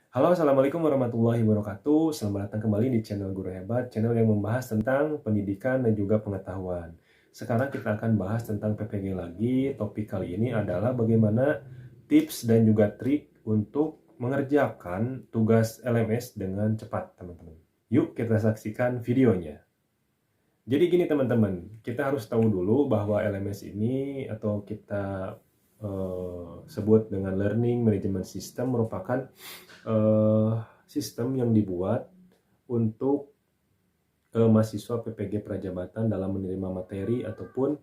Halo, assalamualaikum warahmatullahi wabarakatuh. Selamat datang kembali di channel Guru Hebat, channel yang membahas tentang pendidikan dan juga pengetahuan. Sekarang kita akan bahas tentang PPG lagi. Topik kali ini adalah bagaimana tips dan juga trik untuk mengerjakan tugas LMS dengan cepat, teman-teman. Yuk kita saksikan videonya. Jadi gini teman-teman, kita harus tahu dulu bahwa LMS ini atau kita sebut dengan Learning Management System merupakan eh, sistem yang dibuat untuk mahasiswa PPG Prajabatan dalam menerima materi ataupun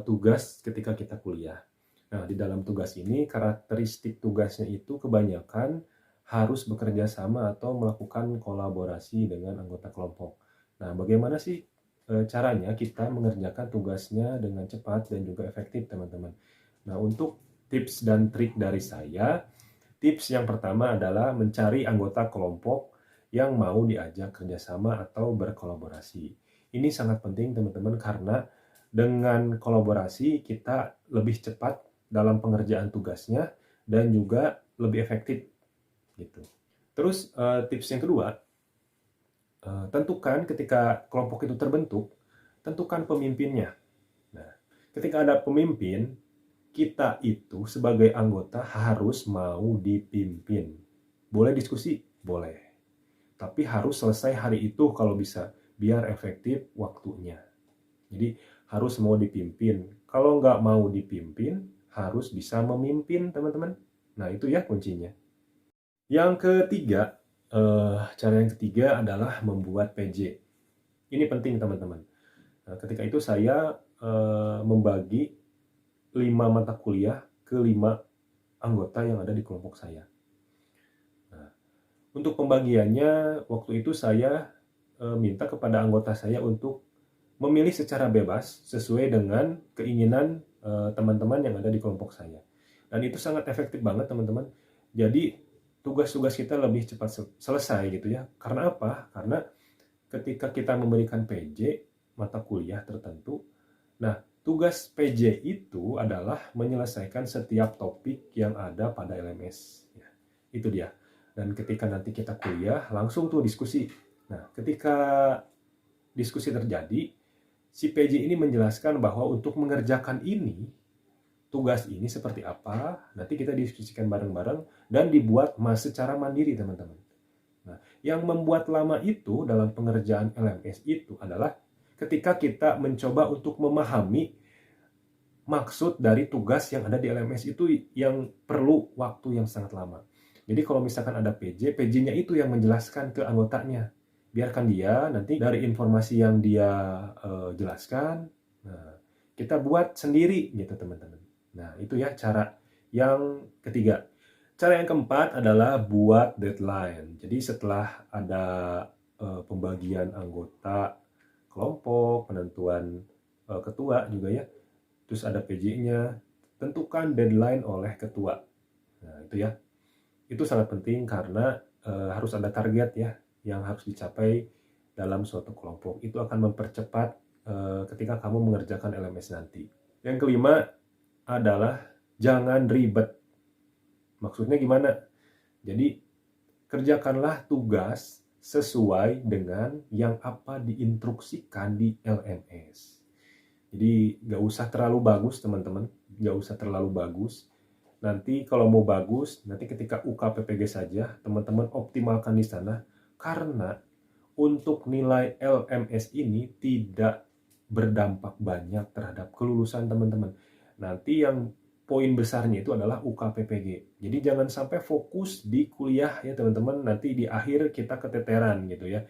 tugas ketika kita kuliah. Nah, di dalam tugas ini karakteristik tugasnya itu kebanyakan harus bekerja sama atau melakukan kolaborasi dengan anggota kelompok. Nah, bagaimana sih caranya kita mengerjakan tugasnya dengan cepat dan juga efektif, teman-teman? Nah, untuk tips dan trik dari saya, tips yang pertama adalah mencari anggota kelompok yang mau diajak kerjasama atau berkolaborasi. Ini sangat penting teman-teman karena dengan kolaborasi kita lebih cepat dalam pengerjaan tugasnya dan juga lebih efektif gitu. Terus tips yang kedua, tentukan ketika kelompok itu terbentuk, tentukan pemimpinnya. Nah, ketika ada pemimpin, kita itu sebagai anggota harus mau dipimpin. Boleh diskusi? Boleh. Tapi harus selesai hari itu kalau bisa, biar efektif waktunya. Jadi harus mau dipimpin. Kalau nggak mau dipimpin, harus bisa memimpin, teman-teman. Nah, itu ya kuncinya. Yang ketiga, cara yang ketiga adalah membuat PJ. Ini penting, teman-teman. Nah, ketika itu saya membagi 5 mata kuliah ke 5 anggota yang ada di kelompok saya. Nah, untuk pembagiannya, waktu itu saya minta kepada anggota saya untuk memilih secara bebas sesuai dengan keinginan teman-teman yang ada di kelompok saya. Dan itu sangat efektif banget, teman-teman. Jadi tugas-tugas kita lebih cepat selesai gitu ya. Karena apa? Karena ketika kita memberikan PJ mata kuliah tertentu, nah tugas PJ itu adalah menyelesaikan setiap topik yang ada pada LMS. Ya, itu dia. Dan ketika nanti kita kuliah, langsung tuh diskusi. Nah, ketika diskusi terjadi, si PJ ini menjelaskan bahwa untuk mengerjakan ini, tugas ini seperti apa, nanti kita diskusikan bareng-bareng dan dibuat secara mandiri, teman-teman. Nah, yang membuat lama itu dalam pengerjaan LMS itu adalah ketika kita mencoba untuk memahami maksud dari tugas yang ada di LMS itu yang perlu waktu yang sangat lama. Jadi kalau misalkan ada PJ, PJ-nya itu yang menjelaskan ke anggotanya. Biarkan dia nanti dari informasi yang dia jelaskan, nah, kita buat sendiri gitu teman-teman. Nah itu ya cara yang ketiga. Cara yang keempat adalah buat deadline. Jadi setelah ada pembagian anggota kelompok, penentuan ketua juga ya, terus ada PJ-nya, tentukan deadline oleh ketua. Nah, itu ya. Itu sangat penting karena harus ada target ya yang harus dicapai dalam suatu kelompok. Itu akan mempercepat ketika kamu mengerjakan LMS nanti. Yang kelima adalah jangan ribet. Maksudnya gimana? Jadi kerjakanlah tugas sesuai dengan yang apa diinstruksikan di LMS. Jadi nggak usah terlalu bagus teman-teman, nggak usah terlalu bagus. Nanti kalau mau bagus, nanti ketika UKPPG saja teman-teman optimalkan di sana karena untuk nilai LMS ini tidak berdampak banyak terhadap kelulusan teman-teman. Nanti yang poin besarnya itu adalah UKPPG. Jadi jangan sampai fokus di kuliah ya teman-teman, nanti di akhir kita keteteran gitu ya.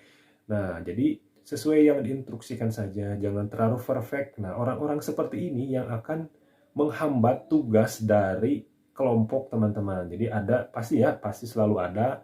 Nah, jadi sesuai yang diinstruksikan saja, jangan terlalu perfect. Nah, orang-orang seperti ini yang akan menghambat tugas dari kelompok teman-teman. Jadi ada pasti selalu ada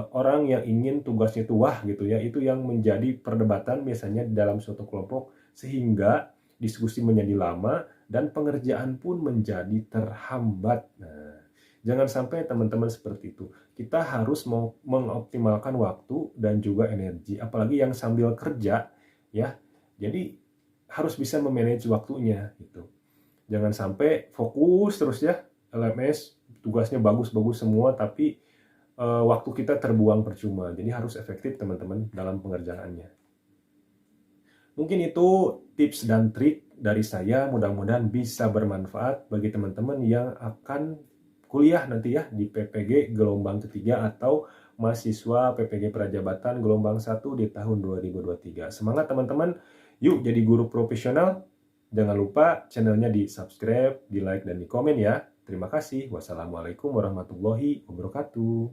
orang yang ingin tugasnya itu wah gitu ya. Itu yang menjadi perdebatan biasanya dalam suatu kelompok sehingga diskusi menjadi lama dan pengerjaan pun menjadi terhambat. Nah, jangan sampai teman-teman seperti itu. Kita harus mengoptimalkan waktu dan juga energi, apalagi yang sambil kerja ya. Jadi harus bisa memanage waktunya gitu. Jangan sampai fokus terus ya LMS, tugasnya bagus-bagus semua tapi waktu kita terbuang percuma. Jadi harus efektif teman-teman dalam pengerjaannya. Mungkin itu tips dan trik dari saya, mudah-mudahan bisa bermanfaat bagi teman-teman yang akan kuliah nanti ya di PPG gelombang ketiga atau mahasiswa PPG Prajabatan gelombang 1 di tahun 2023. Semangat teman-teman, yuk jadi guru profesional. Jangan lupa channelnya di subscribe, di like, dan di komen ya. Terima kasih. Wassalamualaikum warahmatullahi wabarakatuh.